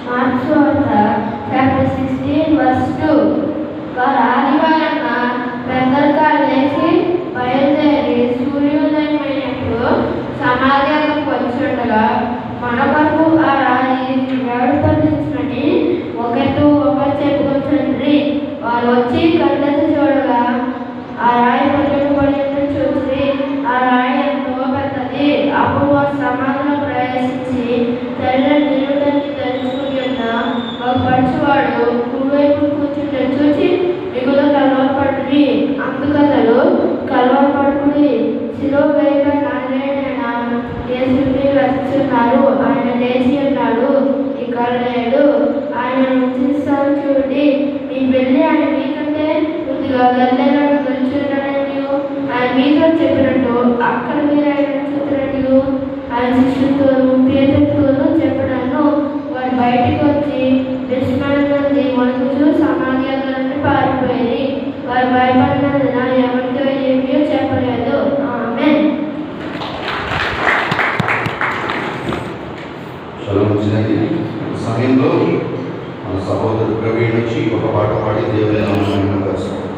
Marks వార్త chapter 16 verse 2. వారు ఆదివారం పెద్దలు లేచి బయలుదేరి సూర్యోదయమైనప్పుడు సమాధి వద్దకు వచ్చుండగా మన కొరకు ఆ రాయి వేడుపడించుకొని ఒకరు చెప్పుకొచ్చుండ్రి. వారు వచ్చి కళ్ళెత్తి చూడగా ఆ రాయి పడిపోయిందని చూసి ఆ రాయి ఎంతో పెద్దది. అప్పుడు వారు సమాధిలో ప్రవేశించి నిలుడని తెలుసుకుని ఉన్న ఒక పడుచువాడు కుడివైపు కూర్చుంటే చూసి మిగులు కలవరపడుడి. అందుకతడు కలవరపడుకుని శిలువ వేయబడిన నాయనైనా యేసుని రక్షిస్తున్నారు. ఆయన లేచి ఉన్నాడు, ఇక్కడ లేడు. ఆయన ఉంచిస్తాను చూడండి. మీ వెళ్ళి ఆయన మీకంటే కొద్దిగా గల్లెలను గెలుచున్నాడని ఆయన మీతో చెప్పినట్టు అక్కడ మీరు ఆయన చూస్తున్నట్టు ఆయన శిష్యులతోనూ పేదలతోనూ చెప్పడాను. వారు బయటికి వచ్చి విస్మయండి వణుకుచూ సమాధి అక్కడి పారిపోయి వారు భయపడినందున ఎవరితో ఏమీ చెప్పలేదు. ఆమేన్. సమయంలో మన సహోదరు ప్రవీణ్ వచ్చి ఒక పాట పాడి దేవుని నామమున మహిమపరుస్తాడు.